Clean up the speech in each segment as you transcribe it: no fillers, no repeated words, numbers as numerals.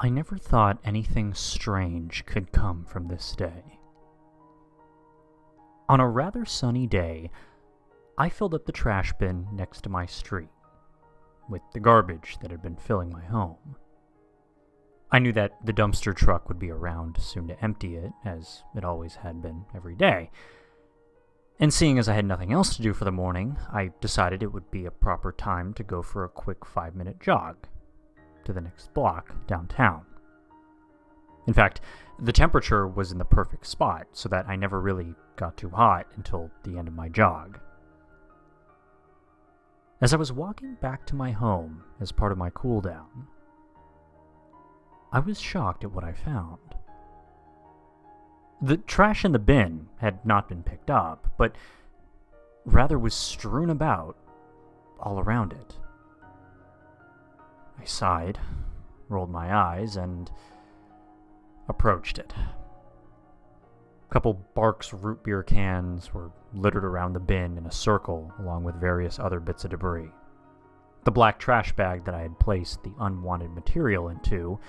I never thought anything strange could come from this day. On a rather sunny day, I filled up the trash bin next to my street, with the garbage that had been filling my home. I knew that the dumpster truck would be around soon to empty it, as it always had been every day. And seeing as I had nothing else to do for the morning, I decided it would be a proper time to go for a quick 5-minute jog to the next block downtown. In fact, the temperature was in the perfect spot, so that I never really got too hot until the end of my jog. As I was walking back to my home as part of my cool down, I was shocked at what I found. The trash in the bin had not been picked up, but rather was strewn about all around it. I sighed, rolled my eyes, and approached it. A couple Barks root beer cans were littered around the bin in a circle, along with various other bits of debris. The black trash bag that I had placed the unwanted material into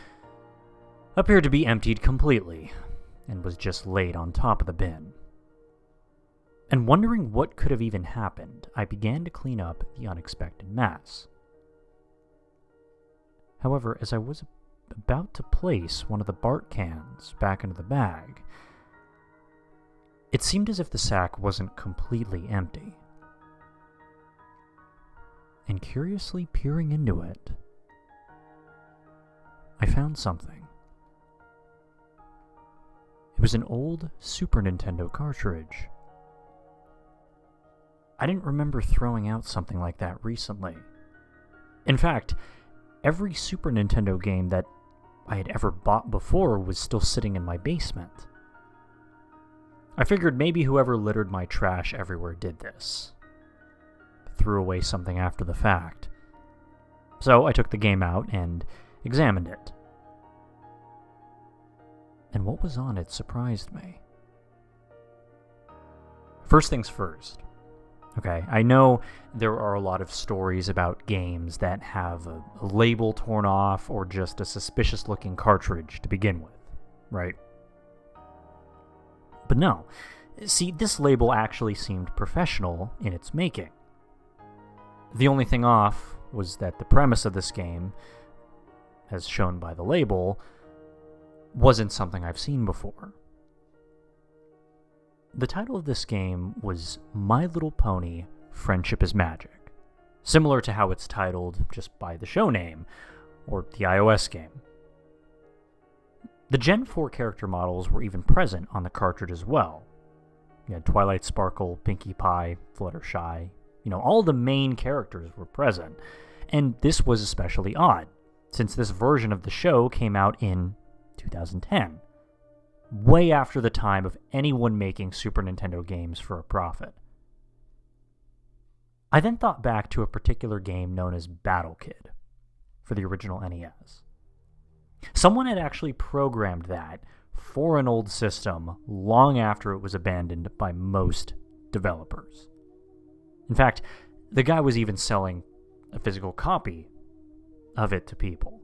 appeared to be emptied completely, and was just laid on top of the bin. And wondering what could have even happened, I began to clean up the unexpected mess. However, as I was about to place one of the Bart cans back into the bag, it seemed as if the sack wasn't completely empty. And curiously peering into it, I found something. It was an old Super Nintendo cartridge. I didn't remember throwing out something like that recently. In fact, every Super Nintendo game that I had ever bought before was still sitting in my basement. I figured maybe whoever littered my trash everywhere did this. Threw away something after the fact. So I took the game out and examined it. And what was on it surprised me. First things first. Okay, I know there are a lot of stories about games that have a label torn off or just a suspicious-looking cartridge to begin with, right? But no. See, this label actually seemed professional in its making. The only thing off was that the premise of this game, as shown by the label, wasn't something I've seen before. The title of this game was My Little Pony: Friendship is Magic, similar to how it's titled just by the show name, or the iOS game. The Gen 4 character models were even present on the cartridge as well. You had Twilight Sparkle, Pinkie Pie, Fluttershy, all the main characters were present, and this was especially odd, since this version of the show came out in 2010, way after the time of anyone making Super Nintendo games for a profit. I then thought back to a particular game known as Battle Kid for the original NES. Someone had actually programmed that for an old system long after it was abandoned by most developers. In fact, the guy was even selling a physical copy of it to people.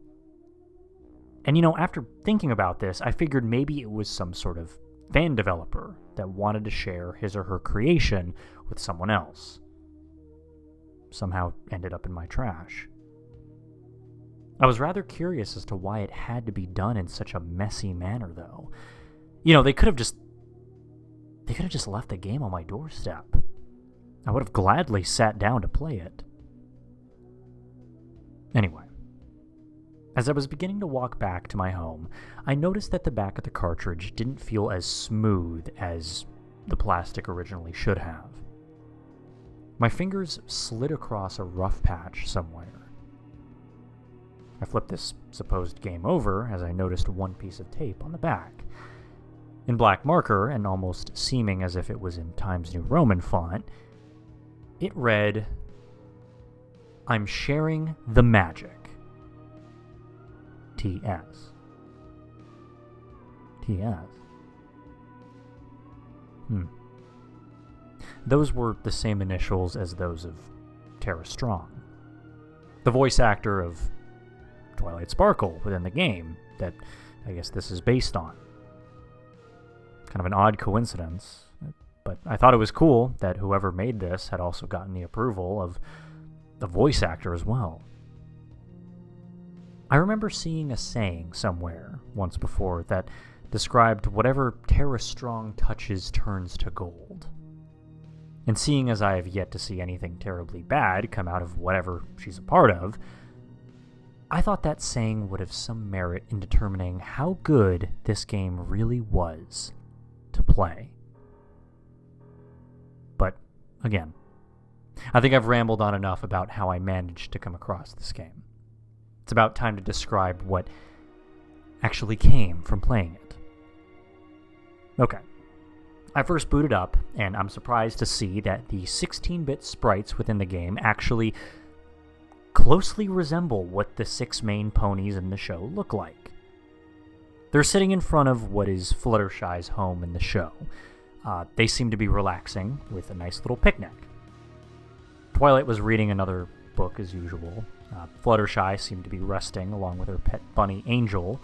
And after thinking about this, I figured maybe it was some sort of fan developer that wanted to share his or her creation with someone else. Somehow ended up in my trash. I was rather curious as to why it had to be done in such a messy manner, though. They could have just left the game on my doorstep. I would have gladly sat down to play it. Anyway. As I was beginning to walk back to my home, I noticed that the back of the cartridge didn't feel as smooth as the plastic originally should have. My fingers slid across a rough patch somewhere. I flipped this supposed game over as I noticed one piece of tape on the back. In black marker, and almost seeming as if it was in Times New Roman font, it read, "I'm sharing the magic. TS. TS. Those were the same initials as those of Tara Strong, the voice actor of Twilight Sparkle within the game that I guess this is based on. Kind of an odd coincidence, but I thought it was cool that whoever made this had also gotten the approval of the voice actor as well. I remember seeing a saying somewhere once before that described whatever Tara Strong touches turns to gold. And seeing as I have yet to see anything terribly bad come out of whatever she's a part of, I thought that saying would have some merit in determining how good this game really was to play. But, again, I think I've rambled on enough about how I managed to come across this game. It's about time to describe what actually came from playing it. Okay. I first booted up, and I'm surprised to see that the 16-bit sprites within the game actually closely resemble what the 6 main ponies in the show look like. They're sitting in front of what is Fluttershy's home in the show. They seem to be relaxing with a nice little picnic. Twilight was reading another book as usual. Fluttershy seemed to be resting along with her pet bunny Angel.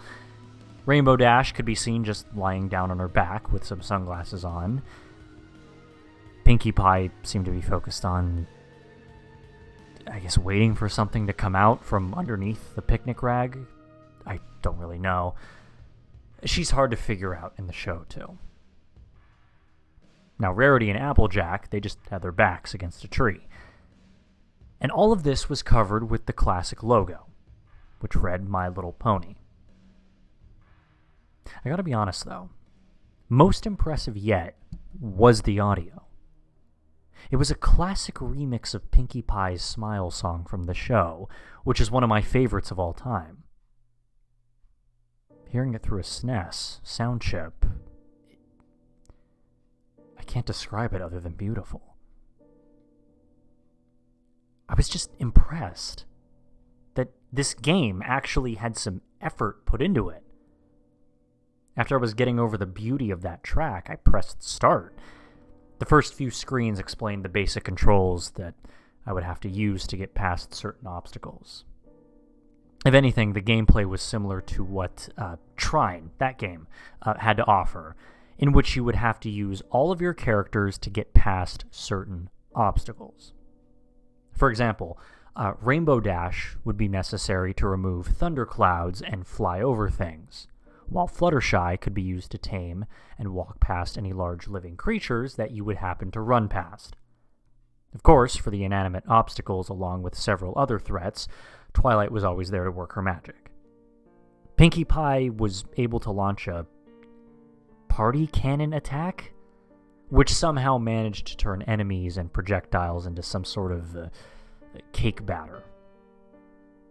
Rainbow Dash could be seen just lying down on her back with some sunglasses on. Pinkie Pie seemed to be focused on, I guess, waiting for something to come out from underneath the picnic rag. I don't really know. She's hard to figure out in the show, too. Now, Rarity and Applejack, they just had their backs against a tree. And all of this was covered with the classic logo, which read My Little Pony. I gotta be honest, though. Most impressive yet was the audio. It was a classic remix of Pinkie Pie's Smile song from the show, which is one of my favorites of all time. Hearing it through a SNES sound chip, I can't describe it other than beautiful. I was just impressed that this game actually had some effort put into it. After I was getting over the beauty of that track, I pressed start. The first few screens explained the basic controls that I would have to use to get past certain obstacles. If anything, the gameplay was similar to what Trine, that game, had to offer, in which you would have to use all of your characters to get past certain obstacles. For example, Rainbow Dash would be necessary to remove thunderclouds and fly over things, while Fluttershy could be used to tame and walk past any large living creatures that you would happen to run past. Of course, for the inanimate obstacles along with several other threats, Twilight was always there to work her magic. Pinkie Pie was able to launch a party cannon attack, which somehow managed to turn enemies and projectiles into some sort of cake batter.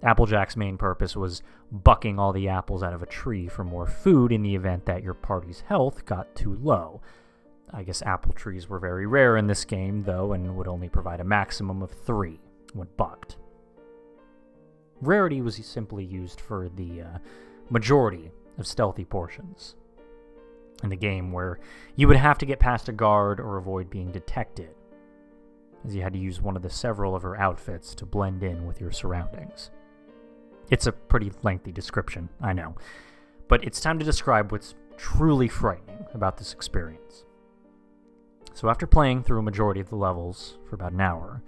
Applejack's main purpose was bucking all the apples out of a tree for more food in the event that your party's health got too low. I guess apple trees were very rare in this game, though, and would only provide a maximum of 3 when bucked. Rarity was simply used for the majority of stealthy portions in the game, where you would have to get past a guard or avoid being detected, as you had to use one of the several of her outfits to blend in with your surroundings. It's a pretty lengthy description, I know, but it's time to describe what's truly frightening about this experience. So after playing through a majority of the levels for about an hour,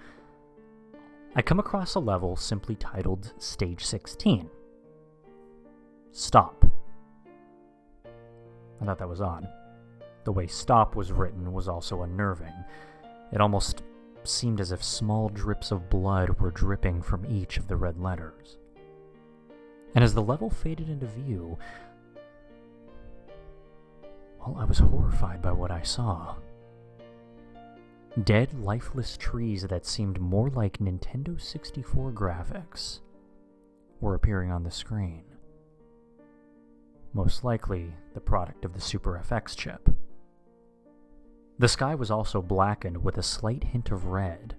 I come across a level simply titled Stage 16. Stop. I thought that was odd. The way stop was written was also unnerving. It almost seemed as if small drips of blood were dripping from each of the red letters. And as the level faded into view, well, I was horrified by what I saw. Dead, lifeless trees that seemed more like Nintendo 64 graphics were appearing on the screen. Most likely the product of the Super FX chip. The sky was also blackened with a slight hint of red.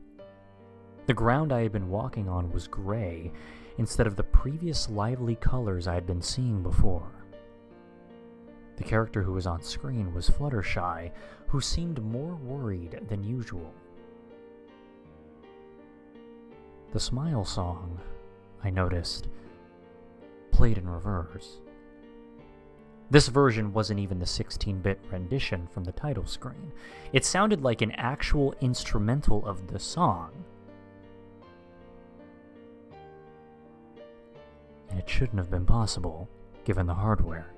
The ground I had been walking on was gray instead of the previous lively colors I had been seeing before. The character who was on screen was Fluttershy, who seemed more worried than usual. The Smile song, I noticed, played in reverse. This version wasn't even the 16-bit rendition from the title screen. It sounded like an actual instrumental of the song. And it shouldn't have been possible, given the hardware.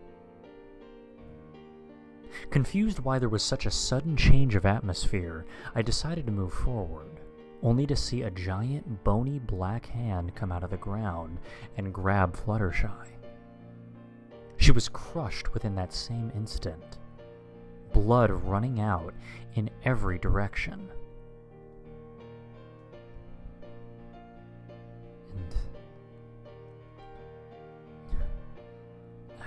Confused why there was such a sudden change of atmosphere, I decided to move forward, only to see a giant, bony black hand come out of the ground and grab Fluttershy. She was crushed within that same instant, blood running out in every direction. And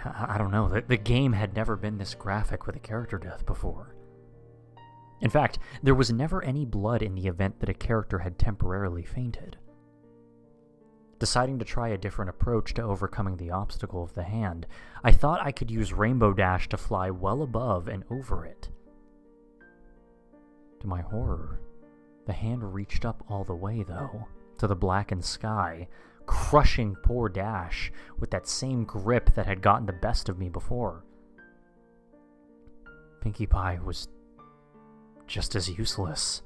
I don't know, the game had never been this graphic with a character death before. In fact, there was never any blood in the event that a character had temporarily fainted. Deciding to try a different approach to overcoming the obstacle of the hand, I thought I could use Rainbow Dash to fly well above and over it. To my horror, the hand reached up all the way, though, to the blackened sky, crushing poor Dash with that same grip that had gotten the best of me before. Pinkie Pie was just as useless,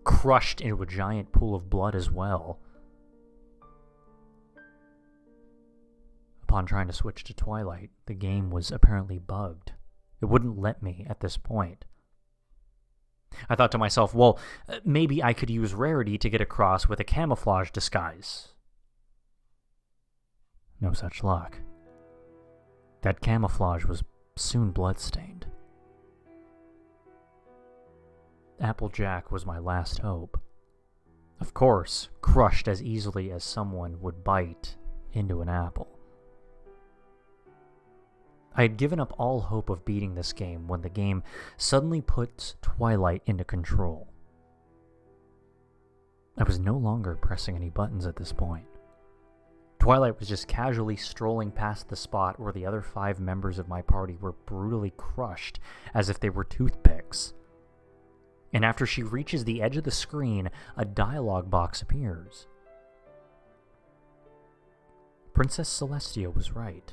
crushed into a giant pool of blood as well. Upon trying to switch to Twilight, the game was apparently bugged. It wouldn't let me at this point. I thought to myself, well, maybe I could use Rarity to get across with a camouflage disguise. No such luck. That camouflage was soon bloodstained. Applejack was my last hope. Of course, crushed as easily as someone would bite into an apple. I had given up all hope of beating this game when the game suddenly puts Twilight into control. I was no longer pressing any buttons at this point. Twilight was just casually strolling past the spot where the other 5 members of my party were brutally crushed as if they were toothpicks. And after she reaches the edge of the screen, a dialogue box appears. Princess Celestia was right.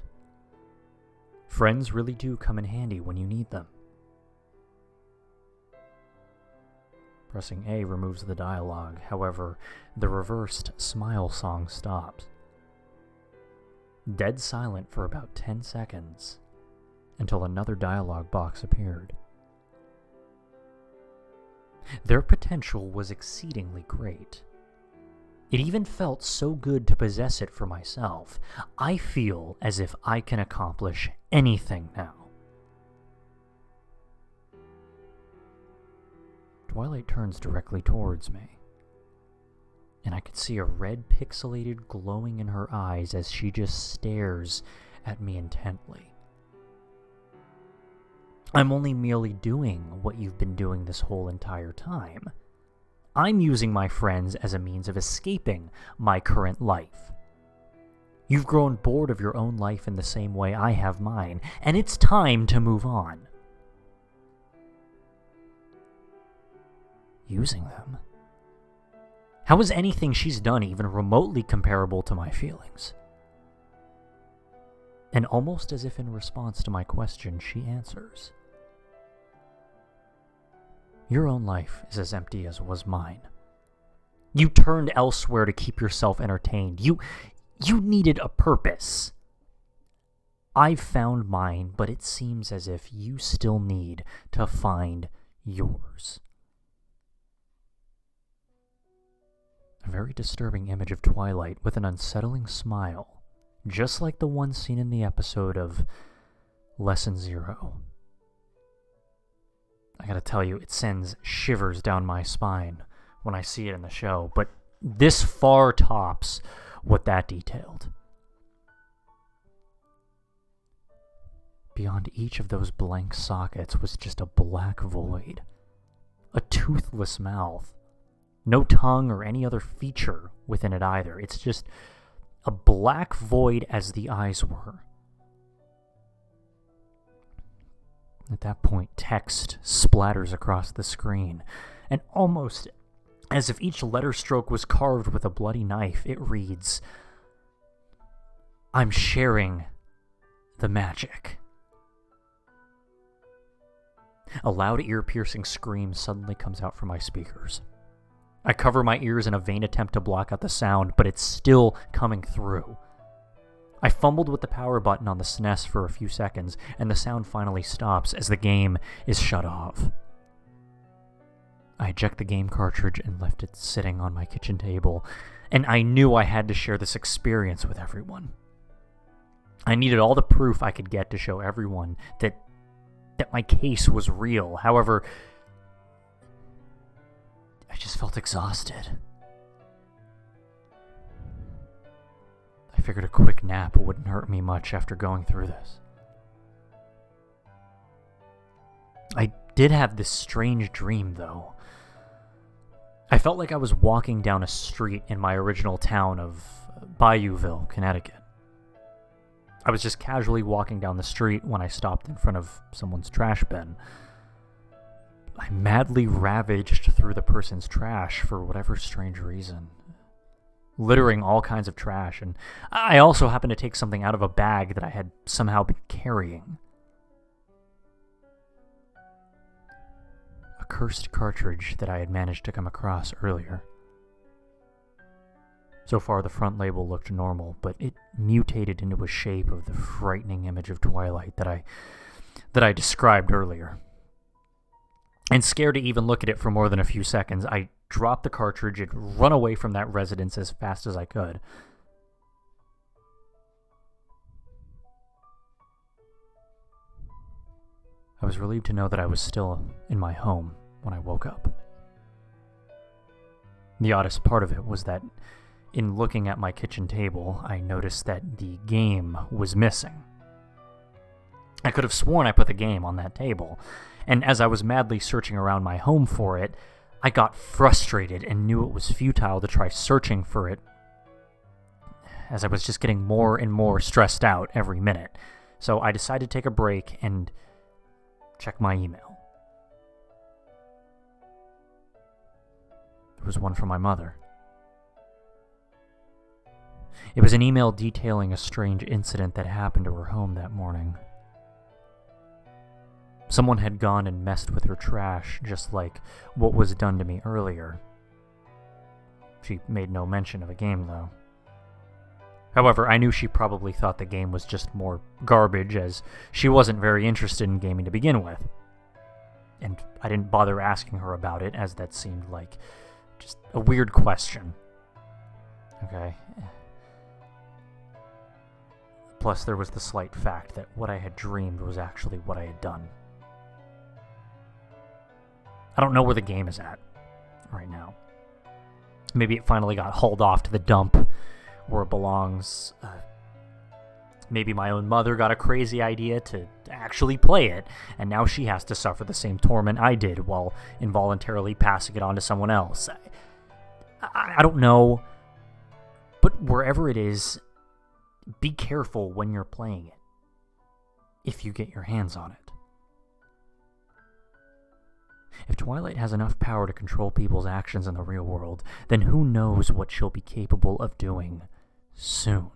Friends really do come in handy when you need them. Pressing A removes the dialogue, however, the reversed smile song stops. Dead silent for about 10 seconds, until another dialogue box appeared. Their potential was exceedingly great. It even felt so good to possess it for myself. I feel as if I can accomplish anything now. Twilight turns directly towards me, and I could see a red pixelated glowing in her eyes as she just stares at me intently. I'm only merely doing what you've been doing this whole entire time. I'm using my friends as a means of escaping my current life. You've grown bored of your own life in the same way I have mine, and it's time to move on. Using them? How is anything she's done even remotely comparable to my feelings? And almost as if in response to my question, she answers. Your own life is as empty as was mine. You turned elsewhere to keep yourself entertained. You needed a purpose. I've found mine, but it seems as if you still need to find yours. A very disturbing image of Twilight with an unsettling smile, just like the one seen in the episode of Lesson 0. I gotta tell you, it sends shivers down my spine when I see it in the show, but this far tops what that detailed. Beyond each of those blank sockets was just a black void. A toothless mouth. No tongue or any other feature within it either. It's just a black void as the eyes were. At that point, text splatters across the screen, and almost as if each letter stroke was carved with a bloody knife, it reads, I'm sharing the magic. A loud, ear-piercing scream suddenly comes out from my speakers. I cover my ears in a vain attempt to block out the sound, but it's still coming through. I fumbled with the power button on the SNES for a few seconds, and the sound finally stops as the game is shut off. I eject the game cartridge and left it sitting on my kitchen table, and I knew I had to share this experience with everyone. I needed all the proof I could get to show everyone that my case was real. However, I just felt exhausted. I figured a quick nap wouldn't hurt me much after going through this. I did have this strange dream, though. I felt like I was walking down a street in my original town of Bayouville, Connecticut. I was just casually walking down the street when I stopped in front of someone's trash bin. I madly ravaged through the person's trash for whatever strange reason, littering all kinds of trash, and I also happened to take something out of a bag that I had somehow been carrying. A cursed cartridge that I had managed to come across earlier. So far, the front label looked normal, but it mutated into a shape of the frightening image of Twilight that I described earlier. And scared to even look at it for more than a few seconds, I dropped the cartridge and run away from that residence as fast as I could. I was relieved to know that I was still in my home when I woke up. The oddest part of it was that in looking at my kitchen table, I noticed that the game was missing. I could have sworn I put the game on that table, and as I was madly searching around my home for it, I got frustrated and knew it was futile to try searching for it, as I was just getting more and more stressed out every minute. So I decided to take a break and check my email. There was one from my mother. It was an email detailing a strange incident that happened to her home that morning. Someone had gone and messed with her trash, just like what was done to me earlier. She made no mention of a game, though. However, I knew she probably thought the game was just more garbage, as she wasn't very interested in gaming to begin with. And I didn't bother asking her about it, as that seemed like just a weird question. Okay. Plus, there was the slight fact that what I had dreamed was actually what I had done. I don't know where the game is at right now. Maybe it finally got hauled off to the dump where it belongs. Maybe my own mother got a crazy idea to actually play it, and now she has to suffer the same torment I did while involuntarily passing it on to someone else. I don't know, but wherever it is, be careful when you're playing it, if you get your hands on it. If Twilight has enough power to control people's actions in the real world, then who knows what she'll be capable of doing soon.